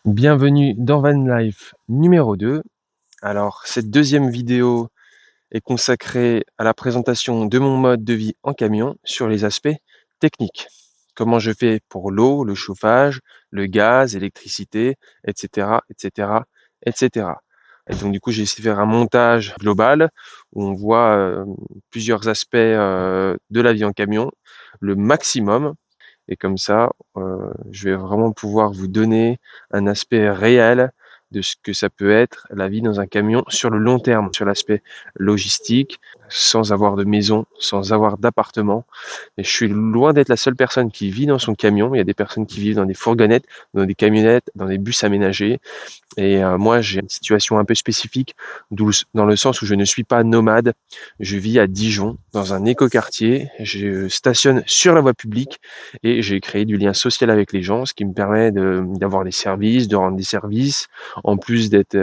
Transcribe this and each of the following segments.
Bienvenue dans Van Life numéro 2. Alors, cette deuxième vidéo est consacrée à la présentation de mon mode de vie en camion sur les aspects techniques. Comment je fais pour l'eau, le chauffage, le gaz, l'électricité, etc., etc., etc. Et donc, du coup, j'ai essayé de faire un montage global où on voit plusieurs aspects de la vie en camion, le maximum. Et comme ça, je vais vraiment pouvoir vous donner un aspect réel de ce que ça peut être la vie dans un camion sur le long terme, sur l'aspect logistique, sans avoir de maison, sans avoir d'appartement. Et je suis loin d'être la seule personne qui vit dans son camion. Il y a des personnes qui vivent dans des fourgonnettes, dans des camionnettes, dans des bus aménagés. Et moi, j'ai une situation un peu spécifique, dans le sens où je ne suis pas nomade. Je vis à Dijon, dans un écoquartier. Je stationne sur la voie publique et j'ai créé du lien social avec les gens, ce qui me permet d'avoir des services, de rendre des services, en plus d'être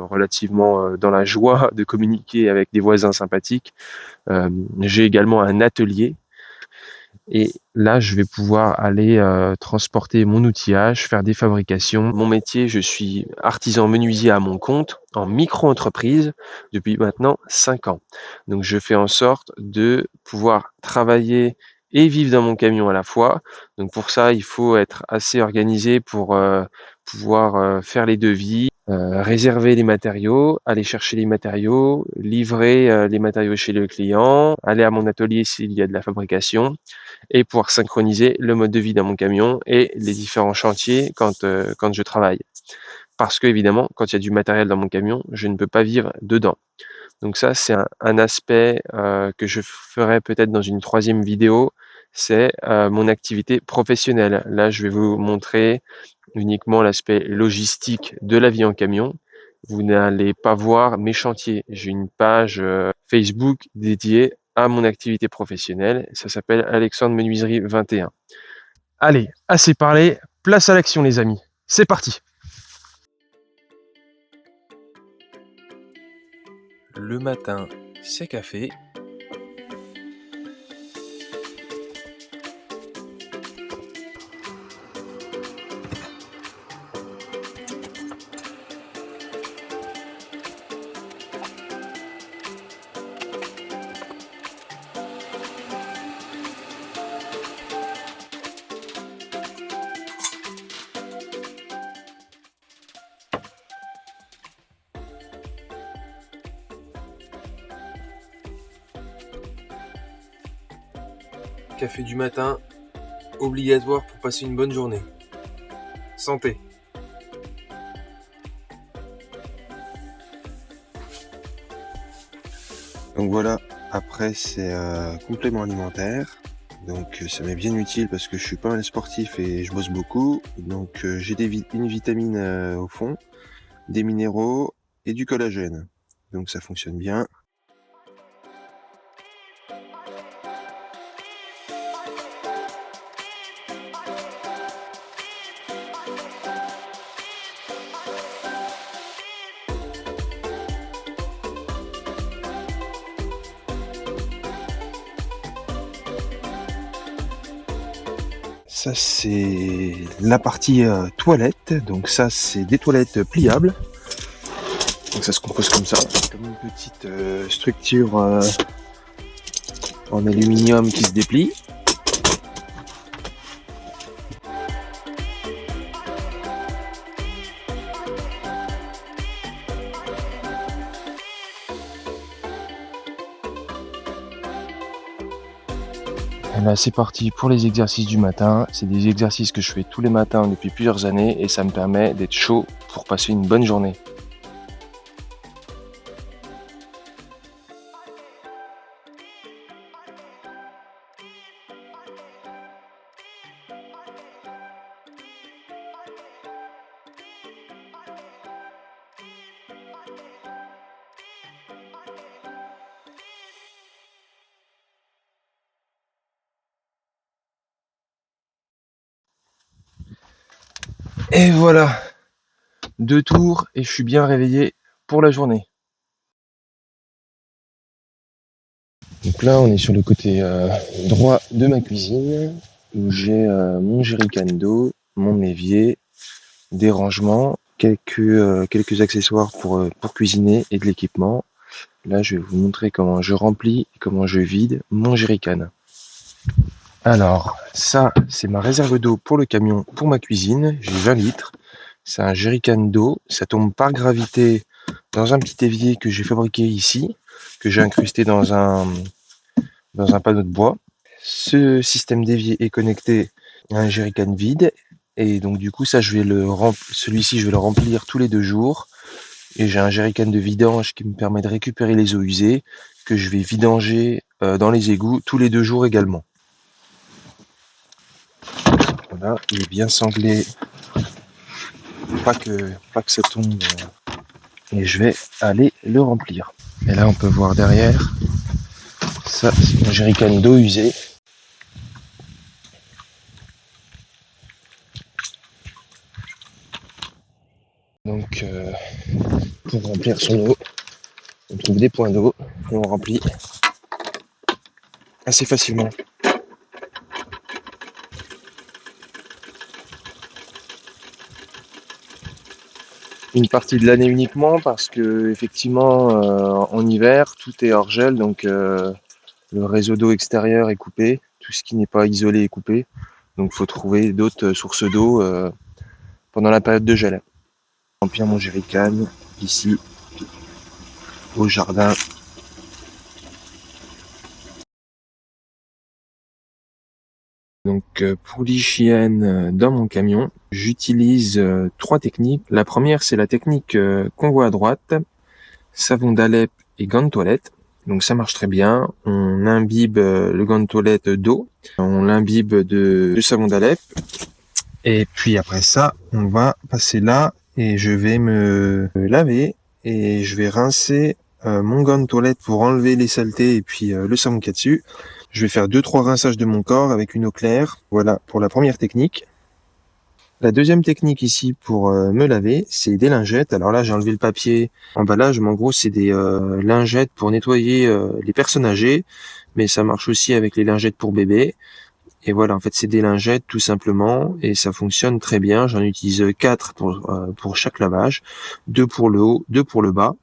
relativement dans la joie de communiquer avec des voisins sympathiques. J'ai également un atelier. Et là, je vais pouvoir aller transporter mon outillage, faire des fabrications. Mon métier, je suis artisan menuisier à mon compte, en micro-entreprise, depuis maintenant 5 ans. Donc, je fais en sorte de pouvoir travailler et vivre dans mon camion à la fois. Donc, pour ça, il faut être assez organisé pour pouvoir faire les devis, réserver les matériaux, aller chercher les matériaux, livrer les matériaux chez le client, aller à mon atelier s'il y a de la fabrication, et pouvoir synchroniser le mode de vie dans mon camion et les différents chantiers quand je travaille. Parce que évidemment, quand il y a du matériel dans mon camion, je ne peux pas vivre dedans. Donc ça, c'est un aspect que je ferai peut-être dans une troisième vidéo, c'est mon activité professionnelle. Là, je vais vous montrer uniquement l'aspect logistique de la vie en camion. Vous n'allez pas voir mes chantiers. J'ai une page Facebook dédiée à mon activité professionnelle. Ça s'appelle Alexandre Menuiserie 21. Allez, assez parlé, place à l'action les amis. C'est parti. Le matin, c'est café. Café du matin, obligatoire pour passer une bonne journée. Santé. Donc voilà, après c'est complément alimentaire, donc ça m'est bien utile parce que je suis pas mal sportif et je bosse beaucoup, donc j'ai une vitamine au fond, des minéraux et du collagène, donc ça fonctionne bien. Ça c'est la partie toilette, donc ça c'est des toilettes pliables, donc ça se compose comme ça, comme une petite structure en aluminium qui se déplie. Là, c'est parti pour les exercices du matin. C'est des exercices que je fais tous les matins depuis plusieurs années et ça me permet d'être chaud pour passer une bonne journée. Et voilà, 2 tours et je suis bien réveillé pour la journée. Donc là, on est sur le côté droit de ma cuisine où j'ai mon jerrycan d'eau mon évier, des rangements, quelques accessoires pour cuisiner et de l'équipement. Là, je vais vous montrer comment je remplis et comment je vide mon jerrycan. Alors, ça, c'est ma réserve d'eau pour le camion, pour ma cuisine. J'ai 20 litres. C'est un jerrycan d'eau. Ça tombe par gravité dans un petit évier que j'ai fabriqué ici, que j'ai incrusté dans un panneau de bois. Ce système d'évier est connecté à un jerrycan vide. Et donc, du coup, ça, celui-ci, je vais le remplir tous les 2 jours. Et j'ai un jerrycan de vidange qui me permet de récupérer les eaux usées que je vais vidanger dans les égouts tous les 2 jours également. Voilà, il est bien sanglé, pas que ça tombe. Et je vais aller le remplir. Et là, on peut voir derrière, ça, c'est mon jerrycan d'eau usée. Donc, pour remplir son eau, on trouve des points d'eau et on remplit assez facilement. Une partie de l'année uniquement parce que effectivement en hiver tout est hors gel, donc le réseau d'eau extérieur est coupé, tout ce qui n'est pas isolé est coupé, donc il faut trouver d'autres sources d'eau pendant la période de gel. Remplir mon jerrycan ici au jardin. Donc pour l'hygiène dans mon camion, j'utilise 3 techniques. La première, c'est la technique qu'on voit à droite, savon d'Alep et gants de toilette. Donc ça marche très bien. On imbibe le gant de toilette d'eau, on l'imbibe de savon d'Alep. Et puis après ça, on va passer là et je vais me laver et je vais rincer mon gant de toilette pour enlever les saletés et puis le savon qu'il y a dessus. Je vais faire 2-3 rinçages de mon corps avec une eau claire. Voilà pour la première technique. La deuxième technique ici pour me laver, c'est des lingettes. Alors là, j'ai enlevé le papier emballage, mais en gros, c'est des lingettes pour nettoyer les personnes âgées, mais ça marche aussi avec les lingettes pour bébés. Et voilà, en fait, c'est des lingettes tout simplement, et ça fonctionne très bien. J'en utilise 4 pour chaque lavage, 2 pour le haut, 2 pour le bas.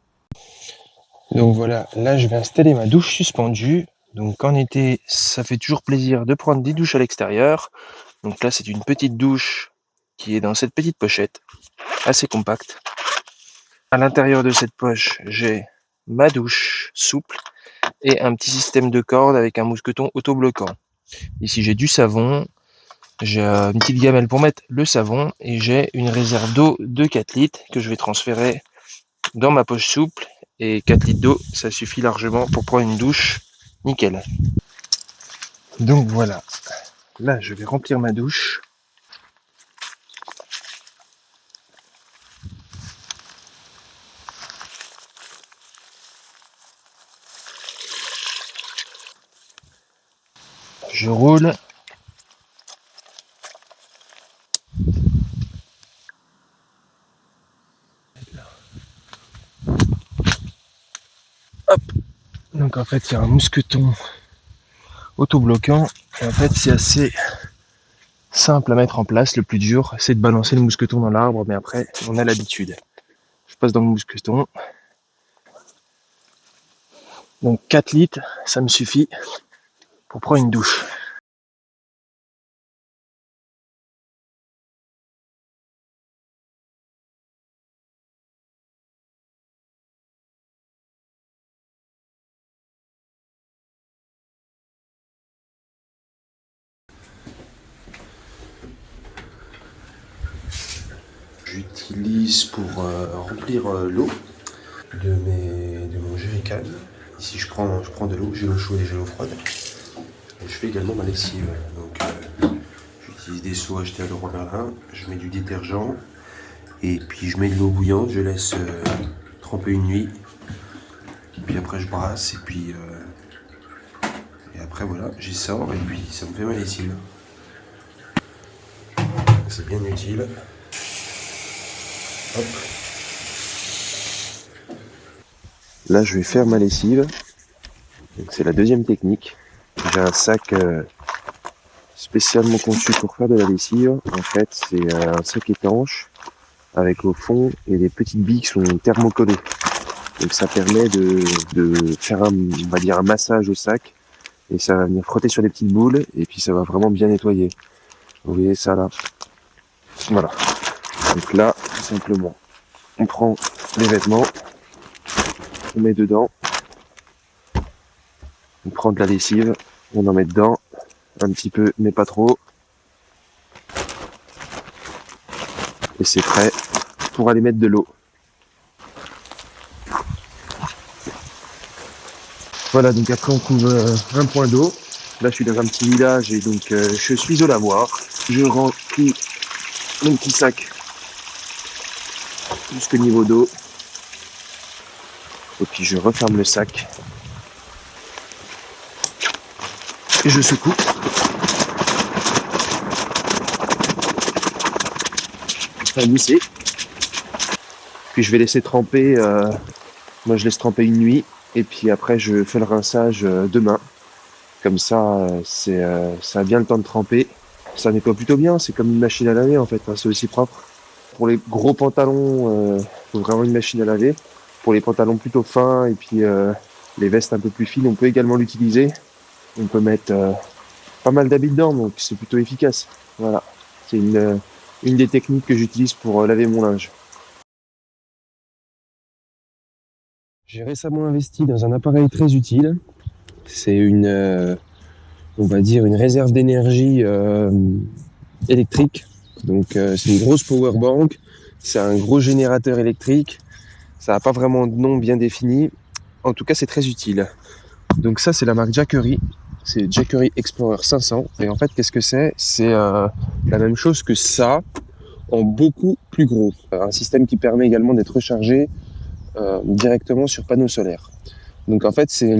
Donc voilà, là, je vais installer ma douche suspendue. Donc en été, ça fait toujours plaisir de prendre des douches à l'extérieur. Donc là, c'est une petite douche qui est dans cette petite pochette, assez compacte. À l'intérieur de cette poche, j'ai ma douche souple et un petit système de corde avec un mousqueton autobloquant. Ici, j'ai du savon, j'ai une petite gamelle pour mettre le savon et j'ai une réserve d'eau de 4 litres que je vais transférer dans ma poche souple. Et 4 litres d'eau, ça suffit largement pour prendre une douche nickel. Donc voilà, là je vais remplir ma douche. Je roule. Hop. Donc en fait, il y a un mousqueton autobloquant. Et en fait, c'est assez simple à mettre en place. Le plus dur, c'est de balancer le mousqueton dans l'arbre, mais après, on a l'habitude. Je passe dans le mousqueton. Donc 4 litres, ça me suffit pour prendre une douche. J'utilise pour remplir l'eau de mon jerrycan. Ici je prends de l'eau, j'ai l'eau chaude et j'ai l'eau froide. Et je fais également ma lessive. Donc j'utilise des seaux achetés à Leroy Merlin, je mets du détergent et puis je mets de l'eau bouillante, je laisse tremper une nuit. Puis après je brasse et après voilà, j'y sors et puis ça me fait ma lessive. C'est bien utile. Hop. Là, je vais faire ma lessive. C'est la deuxième technique. J'ai un sac spécialement conçu pour faire de la lessive. En fait, c'est un sac étanche avec au fond et des petites billes qui sont thermocollées. Donc ça permet de faire on va dire un massage au sac et ça va venir frotter sur les petites boules et puis ça va vraiment bien nettoyer. Vous voyez ça là. Voilà. Donc là, tout simplement, on prend les vêtements, on met dedans, on prend de la lessive, on en met dedans, un petit peu mais pas trop. Et c'est prêt pour aller mettre de l'eau. Voilà, donc après on couvre un point d'eau. Là je suis dans un petit village et donc je suis au lavoir. Je remplis mon petit sac jusqu'au niveau d'eau. Et puis je referme le sac. Et je secoue. Ça va glisser. Puis je vais laisser tremper. Moi je laisse tremper une nuit. Et puis après je fais le rinçage demain. Comme ça, ça a bien le temps de tremper. Ça nettoie plutôt bien, c'est comme une machine à laver en fait, hein, c'est aussi propre. Pour les gros pantalons, faut vraiment une machine à laver. Pour les pantalons plutôt fins et puis les vestes un peu plus fines, on peut également l'utiliser. On peut mettre pas mal d'habits dedans, donc c'est plutôt efficace. Voilà, c'est une des techniques que j'utilise pour laver mon linge. J'ai récemment investi dans un appareil très utile. C'est on va dire une réserve d'énergie électrique. Donc c'est une grosse power bank, c'est un gros générateur électrique. Ça n'a pas vraiment de nom bien défini. En tout cas, c'est très utile. Donc ça, c'est la marque Jackery. C'est Jackery Explorer 500. Et en fait, qu'est-ce que c'est ? C'est la même chose que ça, en beaucoup plus gros. Un système qui permet également d'être rechargé directement sur panneaux solaires. Donc en fait, c'est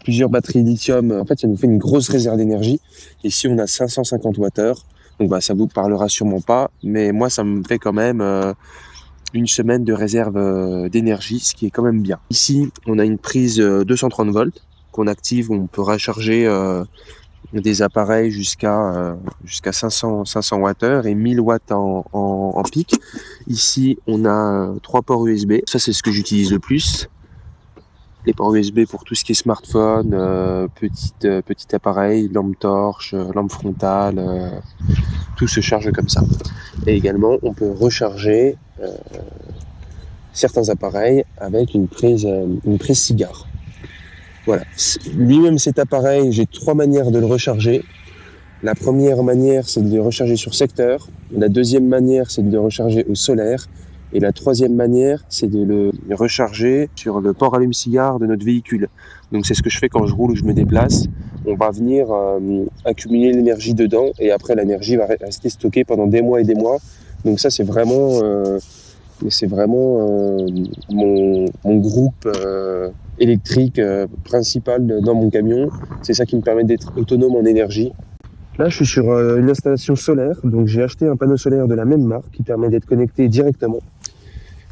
plusieurs batteries lithium. En fait, ça nous fait une grosse réserve d'énergie. Ici, on a 550 Wh. Donc ça vous parlera sûrement pas, mais moi, ça me fait quand même une semaine de réserve d'énergie, ce qui est quand même bien. Ici, on a une prise 230 volts qu'on active, où on peut recharger des appareils jusqu'à 500 Wh et 1000 watts en pic. Ici, on a 3 ports USB. Ça, c'est ce que j'utilise le plus. Les ports USB pour tout ce qui est smartphone, petit appareil, lampe torche, lampe frontale, tout se charge comme ça. Et également, on peut recharger certains appareils avec une prise cigare. Voilà. Lui-même, cet appareil, j'ai 3 manières de le recharger. La première manière, c'est de le recharger sur secteur. La deuxième manière, c'est de le recharger au solaire. Et la troisième manière, c'est de le recharger sur le port allume-cigare de notre véhicule. Donc c'est ce que je fais quand je roule ou je me déplace. On va venir accumuler l'énergie dedans et après l'énergie va rester stockée pendant des mois et des mois. Donc ça c'est vraiment mon groupe électrique principal dans mon camion. C'est ça qui me permet d'être autonome en énergie. Là, je suis sur une installation solaire, donc j'ai acheté un panneau solaire de la même marque qui permet d'être connecté directement,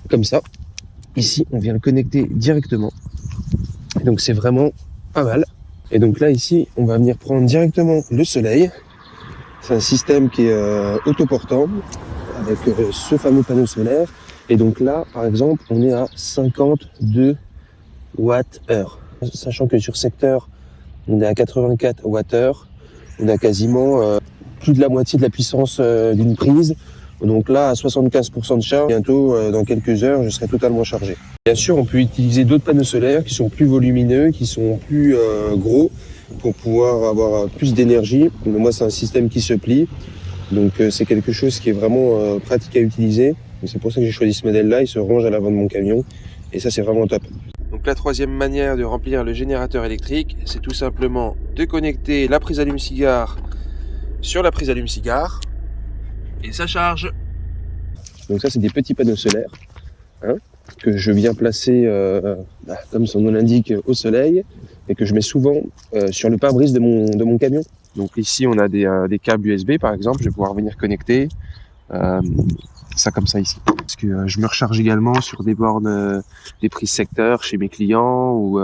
comme ça. Ici, on vient le connecter directement, donc c'est vraiment pas mal. Et donc là, ici, on va venir prendre directement le soleil. C'est un système qui est autoportant, avec ce fameux panneau solaire. Et donc là, par exemple, on est à 52 Wh. Sachant que sur secteur, on est à 84 Wh. On a quasiment plus de la moitié de la puissance d'une prise. Donc là, à 75% de charge, bientôt, dans quelques heures, je serai totalement chargé. Bien sûr, on peut utiliser d'autres panneaux solaires qui sont plus volumineux, qui sont plus gros, pour pouvoir avoir plus d'énergie. Mais moi, c'est un système qui se plie. Donc c'est quelque chose qui est vraiment pratique à utiliser. Donc, c'est pour ça que j'ai choisi ce modèle-là. Il se range à l'avant de mon camion. Et ça, c'est vraiment top. Donc la troisième manière de remplir le générateur électrique, c'est tout simplement de connecter la prise allume-cigare sur la prise allume-cigare et ça charge. Donc ça c'est des petits panneaux solaires que je viens placer, comme son nom l'indique, au soleil et que je mets souvent sur le pare-brise de mon camion. Donc ici on a des câbles USB par exemple, je vais pouvoir venir connecter. Ça comme ça ici. Parce que je me recharge également sur des bornes des prises secteur chez mes clients ou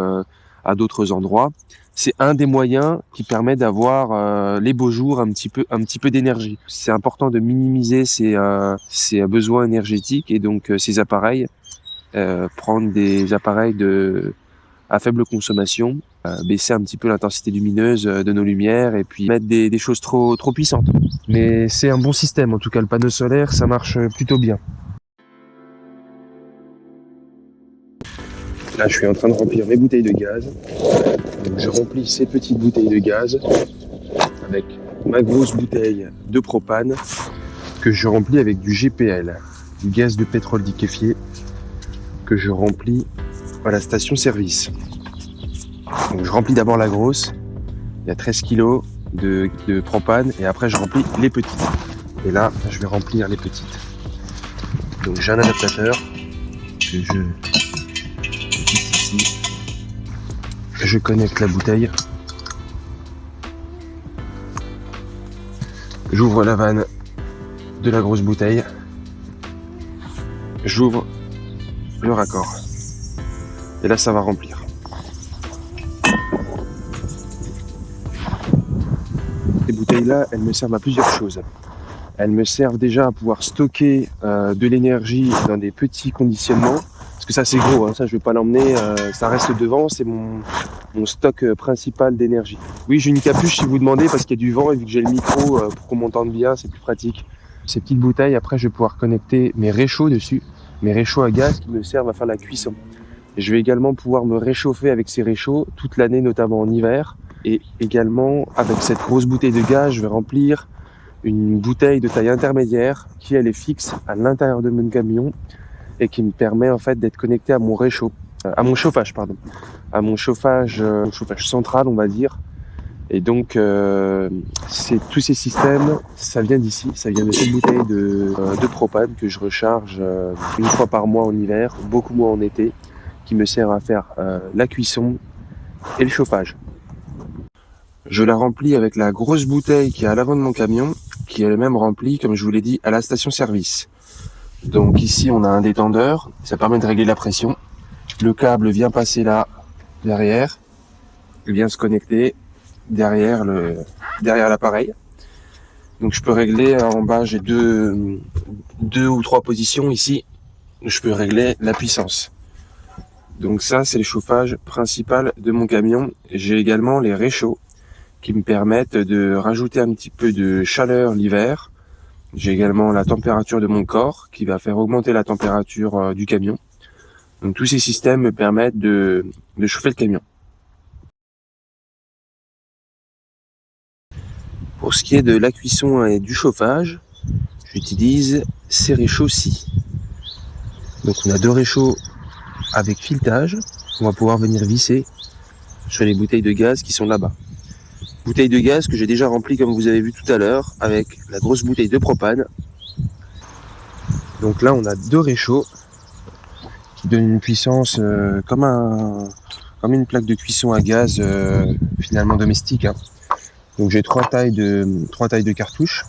à d'autres endroits. C'est un des moyens qui permet d'avoir les beaux jours un petit peu d'énergie. C'est important de minimiser ses besoins énergétiques et donc ces appareils, prendre des appareils à faible consommation, baisser un petit peu l'intensité lumineuse de nos lumières et puis mettre des choses trop puissantes. Mais c'est un bon système, en tout cas le panneau solaire, ça marche plutôt bien. Là, je suis en train de remplir mes bouteilles de gaz. Donc, je remplis ces petites bouteilles de gaz avec ma grosse bouteille de propane que je remplis avec du GPL, du gaz de pétrole liquéfié, que je remplis à la station-service. Donc, je remplis d'abord la grosse. Il y a 13 kg de propane et après je remplis les petites. Et là, je vais remplir les petites. Donc, j'ai un adaptateur que je connecte la bouteille, j'ouvre la vanne de la grosse bouteille, j'ouvre le raccord et là ça va remplir. Ces bouteilles là, elles me servent à plusieurs choses. Elles me servent déjà à pouvoir stocker de l'énergie dans des petits conditionnements. Parce que ça c'est gros, hein, ça je vais pas l'emmener, ça reste devant, c'est mon stock principal d'énergie. Oui, j'ai une capuche si vous demandez parce qu'il y a du vent et vu que j'ai le micro pour qu'on m'entende bien, c'est plus pratique. Ces petites bouteilles, après je vais pouvoir connecter mes réchauds dessus, mes réchauds à gaz qui me servent à faire la cuisson. Et je vais également pouvoir me réchauffer avec ces réchauds toute l'année, notamment en hiver. Et également avec cette grosse bouteille de gaz, je vais remplir une bouteille de taille intermédiaire qui elle est fixe à l'intérieur de mon camion et qui me permet en fait d'être connecté à mon réchaud, à mon chauffage à mon chauffage central on va dire. Et donc tous ces systèmes, ça vient d'ici, ça vient de cette bouteille de propane que je recharge une fois par mois en hiver, beaucoup moins en été, qui me sert à faire la cuisson et le chauffage. Je la remplis avec la grosse bouteille qui est à l'avant de mon camion, qui est elle-même remplie, comme je vous l'ai dit, à la station-service. Donc ici on a un détendeur, ça permet de régler la pression. Le câble vient passer là, derrière, il vient se connecter derrière l'appareil. Donc je peux régler, en bas j'ai deux ou trois positions ici, je peux régler la puissance. Donc ça c'est le chauffage principal de mon camion. J'ai également les réchauds qui me permettent de rajouter un petit peu de chaleur l'hiver. J'ai également la température de mon corps qui va faire augmenter la température du camion. Donc tous ces systèmes me permettent de chauffer le camion. Pour ce qui est de la cuisson et du chauffage, j'utilise ces réchauds-ci. Donc on a deux réchauds avec filetage. On va pouvoir venir visser sur les bouteilles de gaz qui sont là-bas. Bouteille de gaz que j'ai déjà remplie comme vous avez vu tout à l'heure avec la grosse bouteille de propane. Donc là on a deux réchauds qui donnent une puissance comme une plaque de cuisson à gaz finalement domestique. Hein. Donc j'ai trois tailles de cartouches.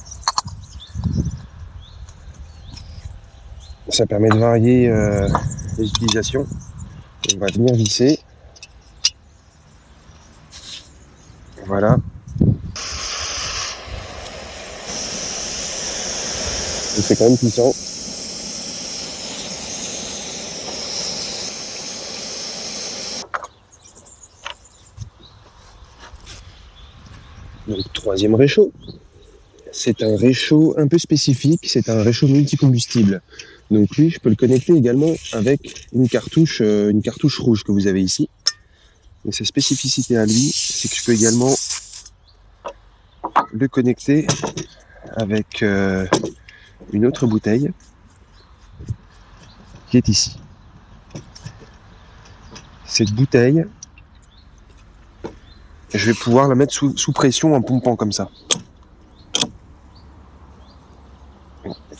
Ça permet de varier les utilisations. On va venir visser. Voilà. C'est quand même puissant. Donc troisième réchaud. C'est un réchaud un peu spécifique, c'est un réchaud multicombustible. Donc lui, je peux le connecter également avec une cartouche rouge que vous avez ici. Donc sa spécificité à lui, c'est que je peux également le connecter avec une autre bouteille qui est ici. Cette bouteille, je vais pouvoir la mettre sous pression en pompant comme ça.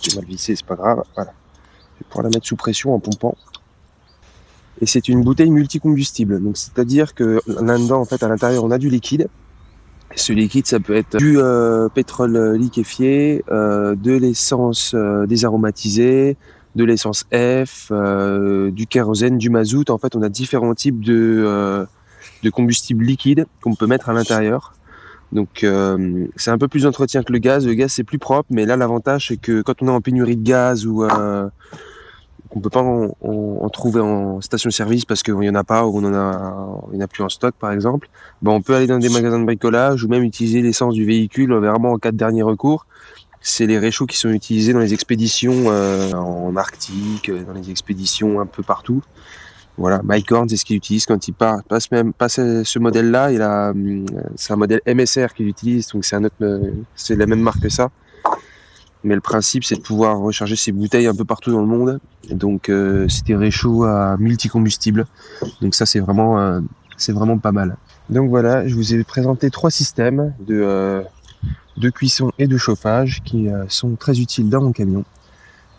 J'ai mal vissé, c'est pas grave. Voilà. Je vais pouvoir la mettre sous pression en pompant. Et c'est une bouteille multicombustible. Donc c'est-à-dire que là-dedans, en fait, à l'intérieur, on a du liquide. Et ce liquide, ça peut être du pétrole liquéfié, de l'essence désaromatisée, de l'essence F, du kérosène, du mazout. En fait, on a différents types de de combustible liquide qu'on peut mettre à l'intérieur. Donc c'est un peu plus d'entretien que le gaz. Le gaz c'est plus propre, mais là l'avantage c'est que quand on est en pénurie de gaz ou qu'on peut pas en trouver en station-service parce qu'il y en a pas ou il y en a plus en stock par exemple, ben on peut aller dans des magasins de bricolage ou même utiliser l'essence du véhicule vraiment en cas de dernier recours. C'est les réchauds qui sont utilisés dans les expéditions en Arctique, dans les expéditions un peu partout. Voilà, Mike Horn, c'est ce qu'il utilise quand il part. Pas ce modèle-là, c'est un modèle MSR qu'il utilise, donc c'est la même marque que ça. Mais le principe, c'est de pouvoir recharger ses bouteilles un peu partout dans le monde. Donc, c'est des réchauds à multicombustible. Donc ça, c'est vraiment pas mal. Donc voilà, je vous ai présenté 3 systèmes de cuisson et de chauffage qui sont très utiles dans mon camion,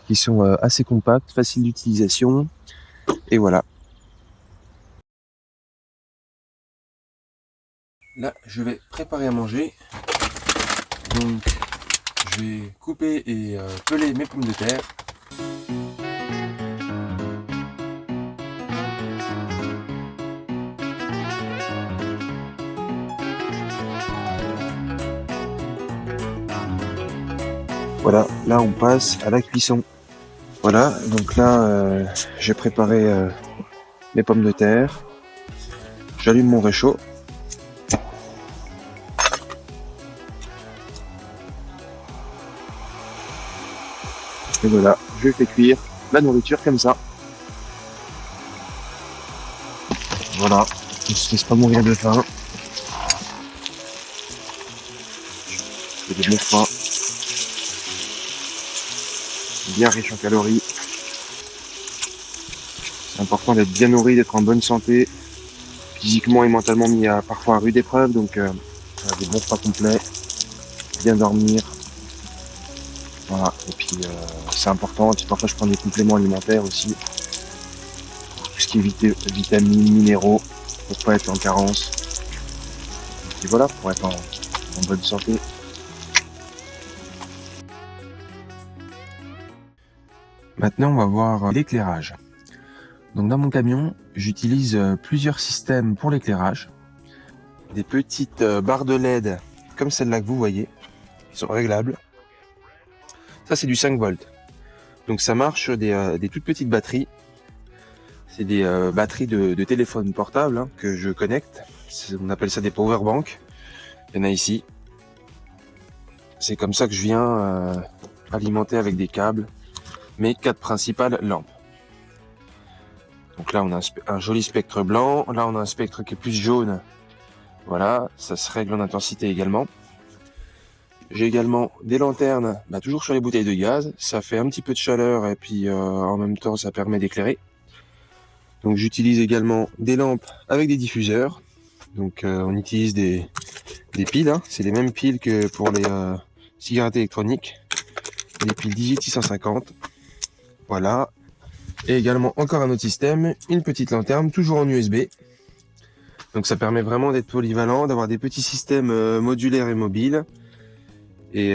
qui sont assez compacts, faciles d'utilisation. Et voilà. Là, je vais préparer à manger. Donc, je vais couper et peler mes pommes de terre. Voilà, là on passe à la cuisson. Voilà, donc là j'ai préparé mes pommes de terre. J'allume mon réchaud. Et voilà, je fais cuire la nourriture comme ça. Voilà, on se laisse pas mourir de faim. C'est des bons pains. Bien riche en calories. C'est important d'être bien nourri, d'être en bonne santé, physiquement et mentalement mis parfois à rude épreuve, donc des bons repas complets, bien dormir. Voilà, et puis c'est important, parfois je prends des compléments alimentaires aussi, tout ce qui est vitamines, minéraux, pour pas être en carence. Et voilà, pour être en bonne santé. Maintenant, on va voir l'éclairage. Donc dans mon camion, j'utilise plusieurs systèmes pour l'éclairage. Des petites barres de LED comme celle-là que vous voyez, qui sont réglables. Ça, c'est du 5 volts. Donc ça marche sur des toutes petites batteries. C'est des batteries de téléphone portable hein, que je connecte. On appelle ça des power banks. Il y en a ici. C'est comme ça que je viens alimenter avec des câbles mes 4 principales lampes. Donc là, on a un joli spectre blanc. Là, on a un spectre qui est plus jaune. Voilà, ça se règle en intensité également. J'ai également des lanternes, toujours sur les bouteilles de gaz. Ça fait un petit peu de chaleur et puis en même temps, ça permet d'éclairer. Donc j'utilise également des lampes avec des diffuseurs. Donc on utilise des piles. Hein. C'est les mêmes piles que pour les cigarettes électroniques. Les piles Digit 650. Voilà. Et également encore un autre système, une petite lanterne, toujours en USB. Donc ça permet vraiment d'être polyvalent, d'avoir des petits systèmes modulaires et mobiles. Et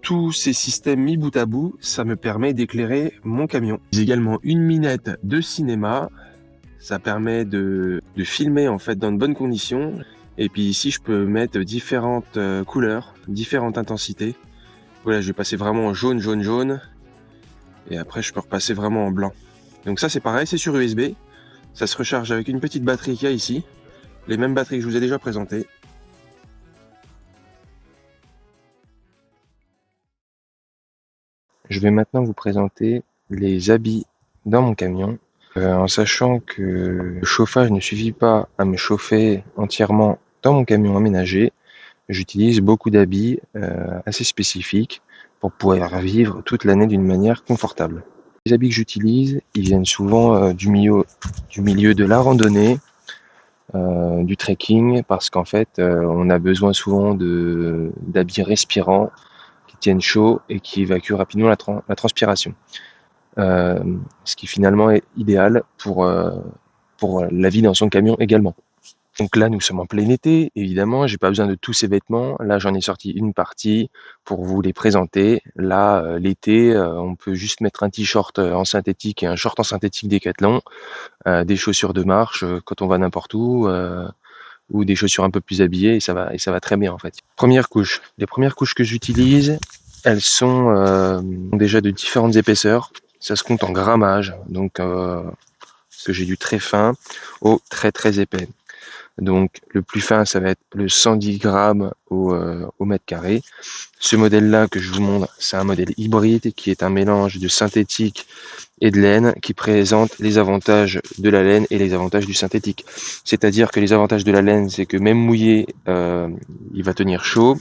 tous ces systèmes mis bout à bout, ça me permet d'éclairer mon camion. J'ai également une minette de cinéma. Ça permet de filmer en fait dans de bonnes conditions. Et puis ici, je peux mettre différentes couleurs, différentes intensités. Voilà, je vais passer vraiment en jaune, jaune, jaune. Et après, je peux repasser vraiment en blanc. Donc ça, c'est pareil, c'est sur USB. Ça se recharge avec une petite batterie qu'il y a ici. Les mêmes batteries que je vous ai déjà présentées. Je vais maintenant vous présenter les habits dans mon camion. En sachant que le chauffage ne suffit pas à me chauffer entièrement dans mon camion aménagé, j'utilise beaucoup d'habits assez spécifiques pour pouvoir vivre toute l'année d'une manière confortable. Les habits que j'utilise, ils viennent souvent du milieu de la randonnée, du trekking, parce qu'en fait, on a besoin souvent d'habits respirants qui tiennent chaud et qui évacuent rapidement la transpiration. Ce qui finalement est idéal pour la vie dans son camion également. Donc là, nous sommes en plein été, évidemment, j'ai pas besoin de tous ces vêtements. Là, j'en ai sorti une partie pour vous les présenter. Là, l'été, on peut juste mettre un t-shirt en synthétique et un short en synthétique Décathlon, des chaussures de marche quand on va n'importe où, ou des chaussures un peu plus habillées, et ça va très bien en fait. Première couche. Les premières couches que j'utilise, elles sont déjà de différentes épaisseurs. Ça se compte en grammage, donc parce que j'ai du très fin au très très épais. Donc le plus fin, ça va être le 110 grammes au mètre carré. Ce modèle-là que je vous montre, c'est un modèle hybride qui est un mélange de synthétique et de laine qui présente les avantages de la laine et les avantages du synthétique. C'est-à-dire que les avantages de la laine, c'est que même mouillé, il va tenir chaud.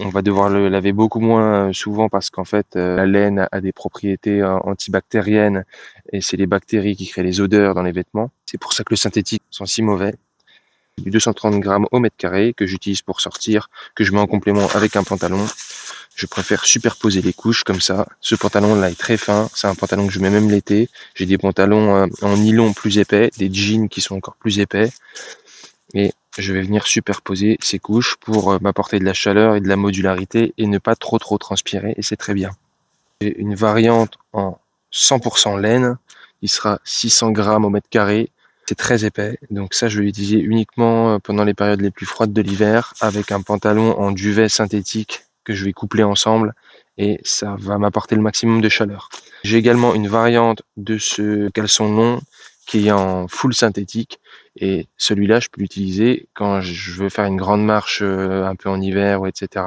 On va devoir le laver beaucoup moins souvent parce qu'en fait, la laine a des propriétés antibactériennes et c'est les bactéries qui créent les odeurs dans les vêtements. C'est pour ça que le synthétique sont si mauvais. Du 230 grammes au mètre carré que j'utilise pour sortir, que je mets en complément avec un pantalon. Je préfère superposer les couches comme ça. Ce pantalon là est très fin, c'est un pantalon que je mets même l'été. J'ai des pantalons en nylon plus épais, des jeans qui sont encore plus épais. Et je vais venir superposer ces couches pour m'apporter de la chaleur et de la modularité et ne pas trop transpirer, et c'est très bien. J'ai une variante en 100% laine, il sera 600 grammes au mètre carré, c'est très épais, donc ça je vais l'utiliser uniquement pendant les périodes les plus froides de l'hiver avec un pantalon en duvet synthétique que je vais coupler ensemble et ça va m'apporter le maximum de chaleur. J'ai également une variante de ce caleçon long qui est en full synthétique et celui-là je peux l'utiliser quand je veux faire une grande marche un peu en hiver ou etc.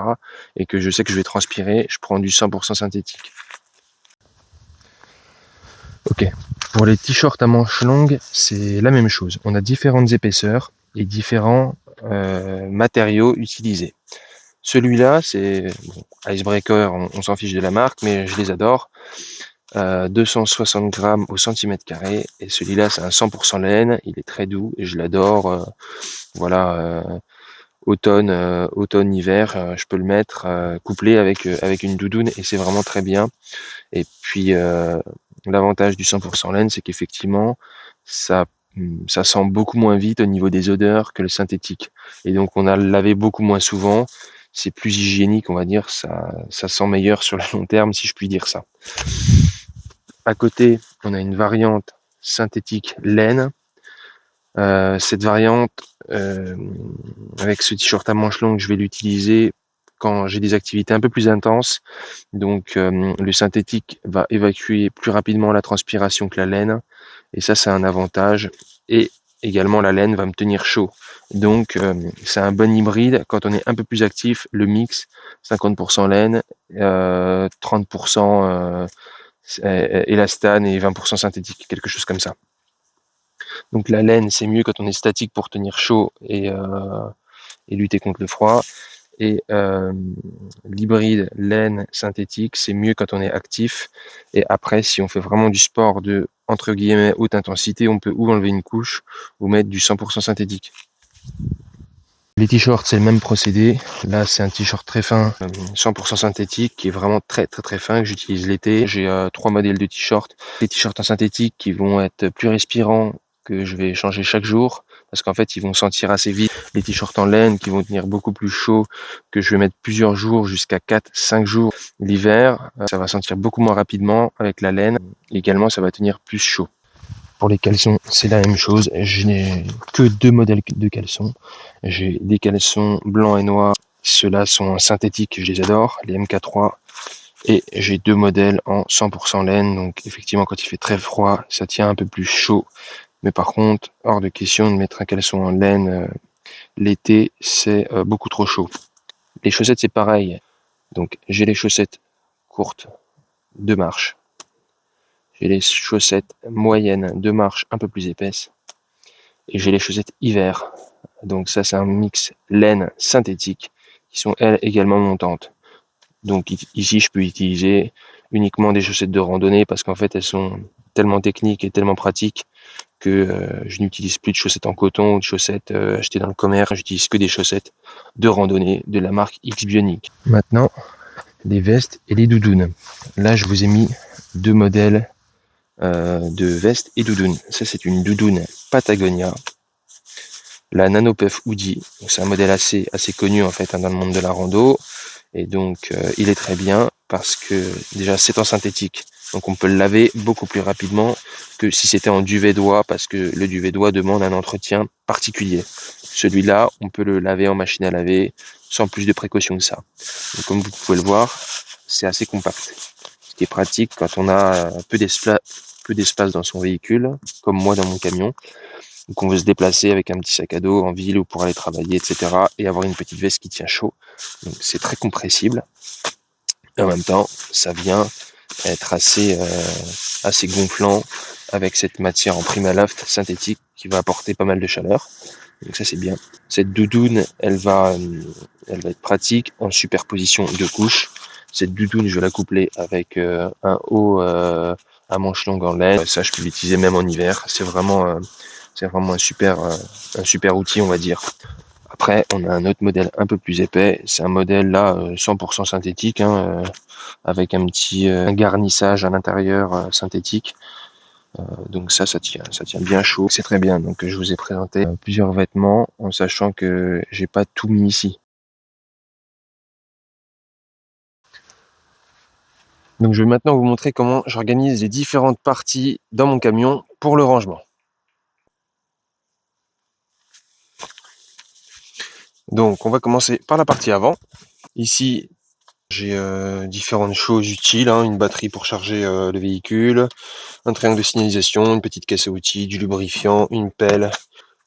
et que je sais que je vais transpirer, je prends du 100% synthétique. Ok, pour les t-shirts à manches longues, c'est la même chose. On a différentes épaisseurs et différents matériaux utilisés. Celui-là, c'est Icebreaker, on s'en fiche de la marque, mais je les adore. 260 grammes au centimètre carré. Et celui-là, c'est un 100% laine. Il est très doux et je l'adore. Voilà, automne, hiver, je peux le mettre couplé avec une doudoune et c'est vraiment très bien. Et puis l'avantage du 100% laine, c'est qu'effectivement, ça sent beaucoup moins vite au niveau des odeurs que le synthétique. Et donc on a lavé beaucoup moins souvent. C'est plus hygiénique, on va dire. Ça sent meilleur sur le long terme, si je puis dire ça. À côté, on a une variante synthétique laine. Cette variante, avec ce t-shirt à manches longues, je vais l'utiliser quand j'ai des activités un peu plus intenses. Donc le synthétique va évacuer plus rapidement la transpiration que la laine. Et ça, c'est un avantage. Et également, la laine va me tenir chaud. Donc c'est un bon hybride. Quand on est un peu plus actif, le mix, 50% laine, 30% élastane et 20% synthétique, quelque chose comme ça. Donc la laine, c'est mieux quand on est statique pour tenir chaud et lutter contre le froid. Et l'hybride laine synthétique, c'est mieux quand on est actif. Et après, si on fait vraiment du sport de, entre guillemets, haute intensité, on peut ou enlever une couche ou mettre du 100% synthétique. Les t-shirts, c'est le même procédé. Là, c'est un t-shirt très fin, 100% synthétique, qui est vraiment très fin, que j'utilise l'été. J'ai 3 modèles de t-shirts. Des t-shirts en synthétique qui vont être plus respirants, que je vais changer chaque jour, parce qu'en fait, ils vont sentir assez vite. Les t-shirts en laine qui vont tenir beaucoup plus chaud, que je vais mettre plusieurs jours, jusqu'à 4-5 jours. L'hiver, ça va sentir beaucoup moins rapidement avec la laine. Également, ça va tenir plus chaud. Pour les caleçons, c'est la même chose. Je n'ai que 2 modèles de caleçons. J'ai des caleçons blancs et noirs. Ceux-là sont synthétiques, je les adore, les MK3. Et j'ai 2 modèles en 100% laine. Donc effectivement, quand il fait très froid, ça tient un peu plus chaud. Mais par contre, hors de question de mettre un caleçon en laine l'été, c'est beaucoup trop chaud. Les chaussettes, c'est pareil. Donc j'ai les chaussettes courtes de marche. J'ai les chaussettes moyennes de marche un peu plus épaisses. Et j'ai les chaussettes hiver. Donc ça, c'est un mix laine synthétique qui sont elles également montantes. Donc ici, je peux utiliser uniquement des chaussettes de randonnée parce qu'en fait, elles sont tellement techniques et tellement pratiques que je n'utilise plus de chaussettes en coton ou de chaussettes achetées dans le commerce. J'utilise que des chaussettes de randonnée de la marque X-Bionic. Maintenant, les vestes et les doudounes. Là, je vous ai mis 2 modèles de vestes et doudounes. Ça, c'est une doudoune Patagonia la Nanopef Hoodie. C'est un modèle assez connu en fait dans le monde de la rando. Et donc il est très bien parce que déjà c'est en synthétique. Donc on peut le laver beaucoup plus rapidement que si c'était en duvet d'oie parce que le duvet d'oie demande un entretien particulier. Celui-là, on peut le laver en machine à laver sans plus de précautions que ça. Donc, comme vous pouvez le voir, c'est assez compact. Ce qui est pratique quand on a peu d'espace dans son véhicule, comme moi dans mon camion. Donc on veut se déplacer avec un petit sac à dos en ville ou pour aller travailler, etc. et avoir une petite veste qui tient chaud. Donc c'est très compressible. Et en même temps, ça vient être assez gonflant avec cette matière en Primaloft synthétique qui va apporter pas mal de chaleur. Donc ça c'est bien. Cette doudoune, elle va être pratique en superposition de couches. Cette doudoune, je vais la coupler avec un haut à manches longues en laine. Ça, je peux l'utiliser même en hiver. C'est vraiment un super outil, on va dire. Après, on a un autre modèle un peu plus épais. C'est un modèle là 100% synthétique, hein, avec un petit garnissage à l'intérieur synthétique. Donc ça tient bien chaud. C'est très bien. Donc je vous ai présenté plusieurs vêtements en sachant que j'ai pas tout mis ici. Donc je vais maintenant vous montrer comment j'organise les différentes parties dans mon camion pour le rangement. Donc on va commencer par la partie avant. Ici, j'ai différentes choses utiles, hein, une batterie pour charger le véhicule, un triangle de signalisation, une petite caisse à outils, du lubrifiant, une pelle.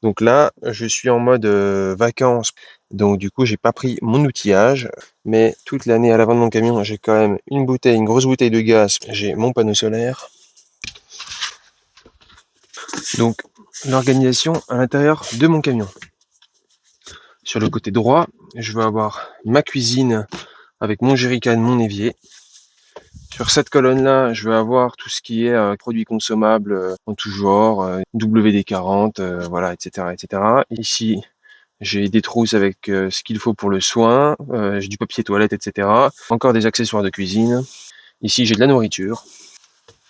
Donc là, je suis en mode vacances. Donc du coup, j'ai pas pris mon outillage, mais toute l'année à l'avant de mon camion, j'ai quand même une grosse bouteille de gaz. J'ai mon panneau solaire. Donc l'organisation à l'intérieur de mon camion. Sur le côté droit, je vais avoir ma cuisine avec mon jerrycan, mon évier. Sur cette colonne-là, je vais avoir tout ce qui est produits consommables en tout genre, WD-40, voilà, etc., etc. Ici, j'ai des trousses avec ce qu'il faut pour le soin, j'ai du papier toilette, etc. Encore des accessoires de cuisine. Ici, j'ai de la nourriture.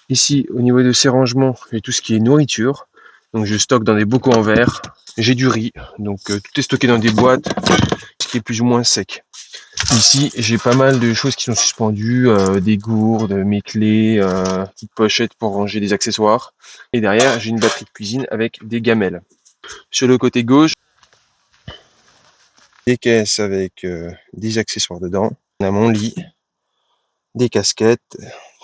Ici, au niveau de ces rangements, j'ai tout ce qui est nourriture. Donc, je stocke dans des bocaux en verre. J'ai du riz, donc tout est stocké dans des boîtes, ce qui est plus ou moins sec. Ici, j'ai pas mal de choses qui sont suspendues, des gourdes, mes clés, petites pochettes pour ranger des accessoires. Et derrière, j'ai une batterie de cuisine avec des gamelles. Sur le côté gauche, des caisses avec des accessoires dedans. On a mon lit, des casquettes,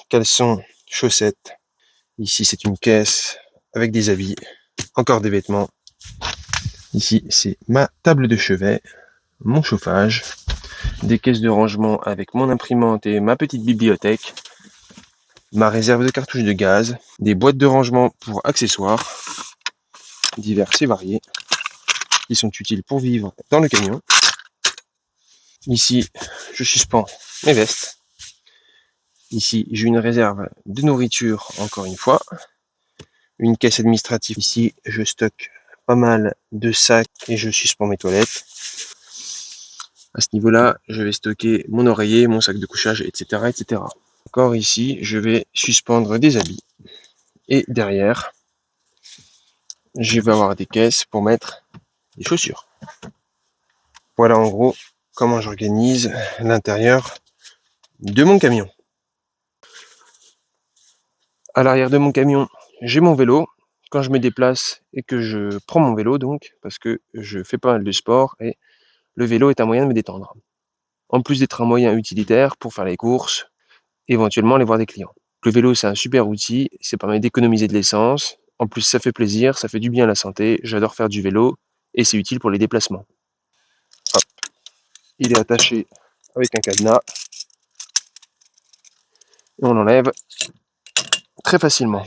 caleçons, chaussettes. Ici, c'est une caisse avec des habits, encore des vêtements. Ici, c'est ma table de chevet, mon chauffage, des caisses de rangement avec mon imprimante et ma petite bibliothèque, ma réserve de cartouches de gaz, des boîtes de rangement pour accessoires, divers et variés, qui sont utiles pour vivre dans le camion. Ici, je suspends mes vestes. Ici, j'ai une réserve de nourriture, encore une fois. Une caisse administrative. Ici, je stocke pas mal de sacs et je suspends mes toilettes. À ce niveau-là, je vais stocker mon oreiller, mon sac de couchage, etc., etc. Encore ici, je vais suspendre des habits. Et derrière, je vais avoir des caisses pour mettre des chaussures. Voilà en gros comment j'organise l'intérieur de mon camion. À l'arrière de mon camion, j'ai mon vélo. Quand je me déplace et que je prends mon vélo, donc, parce que je fais pas mal de sport et le vélo est un moyen de me détendre. En plus d'être un moyen utilitaire pour faire les courses, éventuellement aller voir des clients. Le vélo, c'est un super outil, ça permet d'économiser de l'essence. En plus, ça fait plaisir, ça fait du bien à la santé. J'adore faire du vélo et c'est utile pour les déplacements. Hop. Il est attaché avec un cadenas et on l'enlève très facilement.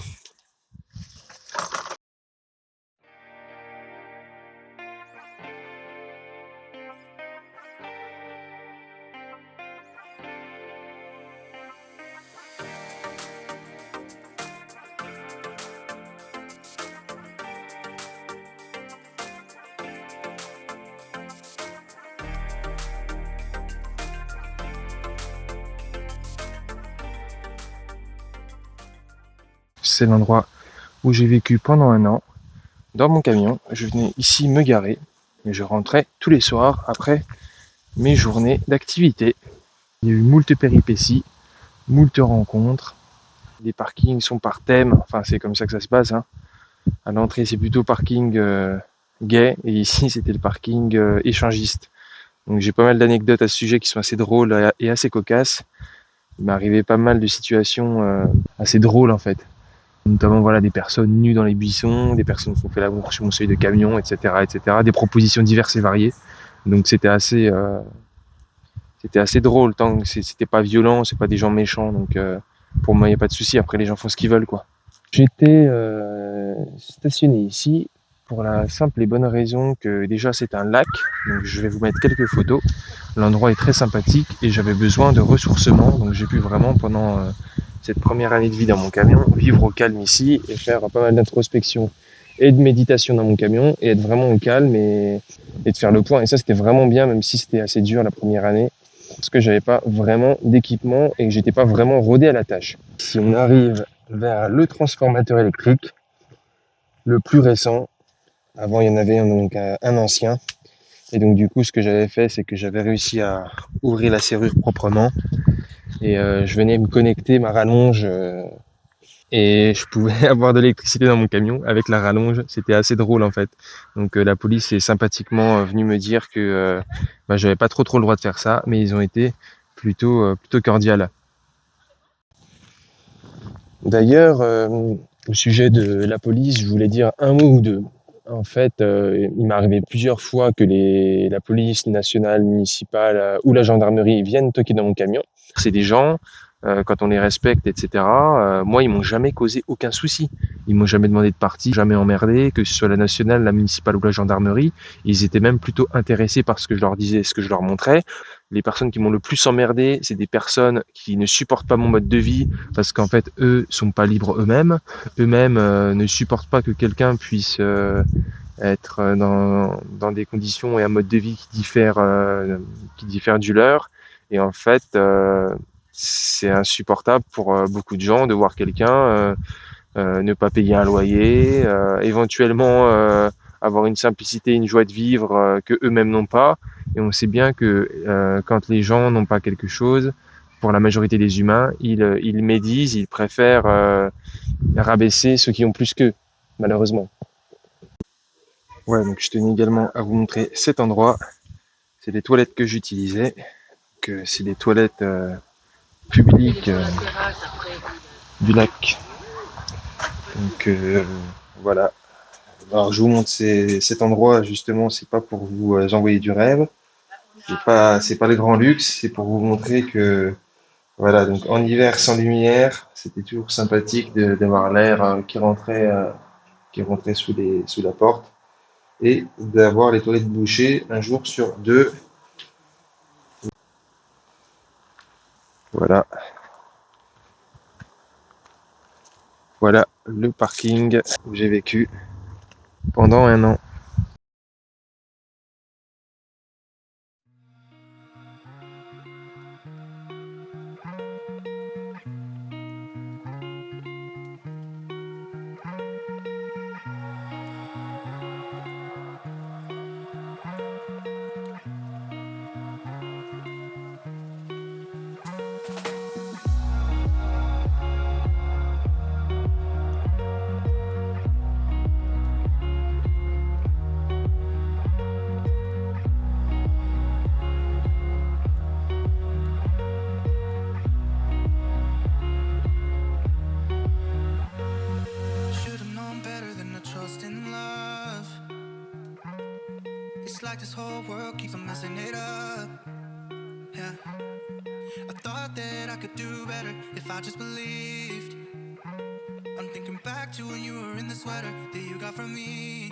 C'est l'endroit où j'ai vécu pendant un an. Dans mon camion, je venais ici me garer et je rentrais tous les soirs après mes journées d'activité. Il y a eu moult péripéties, moult rencontres. Les parkings sont par thème, enfin c'est comme ça que ça se passe. Hein. À l'entrée c'est plutôt parking gay et ici c'était le parking échangiste. Donc j'ai pas mal d'anecdotes à ce sujet qui sont assez drôles et assez cocasses. Il m'est arrivé pas mal de situations assez drôles en fait. Notamment voilà, des personnes nues dans les buissons, des personnes qui ont fait l'amour sur mon seuil de camion, etc. Des propositions diverses et variées. Donc c'était assez drôle, tant que c'était pas violent, c'est pas des gens méchants, donc pour moi il n'y a pas de souci, après les gens font ce qu'ils veulent quoi. J'étais stationné ici pour la simple et bonne raison que déjà c'est un lac, donc je vais vous mettre quelques photos. L'endroit est très sympathique et j'avais besoin de ressourcement, donc j'ai pu vraiment pendant cette première année de vie dans mon camion vivre au calme ici et faire pas mal d'introspection et de méditation dans mon camion et être vraiment au calme et de faire le point. Et ça c'était vraiment bien, même si c'était assez dur la première année parce que j'avais pas vraiment d'équipement et que j'étais pas vraiment rodé à la tâche. Si on arrive vers le transformateur électrique, le plus récent, avant il y en avait donc un ancien, et donc du coup ce que j'avais fait c'est que j'avais réussi à ouvrir la serrure proprement et je venais me connecter ma rallonge et je pouvais avoir de l'électricité dans mon camion avec la rallonge. C'était assez drôle en fait. Donc la police est sympathiquement venue me dire que j'avais pas trop le droit de faire ça, mais ils ont été plutôt cordiales. D'ailleurs, au sujet de la police, je voulais dire un mot ou deux. En fait, il m'est arrivé plusieurs fois que la police nationale, municipale ou la gendarmerie viennent toquer dans mon camion. C'est des gens, quand on les respecte, etc. Moi, ils m'ont jamais causé aucun souci. Ils m'ont jamais demandé de partir, jamais emmerdé, que ce soit la nationale, la municipale ou la gendarmerie. Ils étaient même plutôt intéressés par ce que je leur disais, ce que je leur montrais. Les personnes qui m'ont le plus emmerdé, c'est des personnes qui ne supportent pas mon mode de vie parce qu'en fait, eux sont pas libres eux-mêmes. Eux-mêmes ne supportent pas que quelqu'un puisse être dans des conditions et un mode de vie qui diffère du leur. Et en fait, c'est insupportable pour beaucoup de gens de voir quelqu'un ne pas payer un loyer, éventuellement avoir une simplicité, une joie de vivre que eux-mêmes n'ont pas. Et on sait bien que quand les gens n'ont pas quelque chose, pour la majorité des humains, ils médisent, ils préfèrent rabaisser ceux qui ont plus qu'eux, malheureusement. Ouais, donc je tenais également à vous montrer cet endroit. C'est les toilettes que j'utilisais. Que c'est des toilettes publiques du lac. Donc voilà. Alors je vous montre cet endroit justement, c'est pas pour vous envoyer du rêve, c'est pas le grand luxe, c'est pour vous montrer que voilà, donc en hiver sans lumière, c'était toujours sympathique d'avoir l'air qui rentrait sous la porte et d'avoir les toilettes bouchées un jour sur deux. Voilà, voilà le parking où j'ai vécu pendant un an. Should've known better than to trust in love. It's like this whole world keeps on messing it up. Yeah, I thought that I could do better if I just believed. I'm thinking back to when you were in the sweater that you got from me.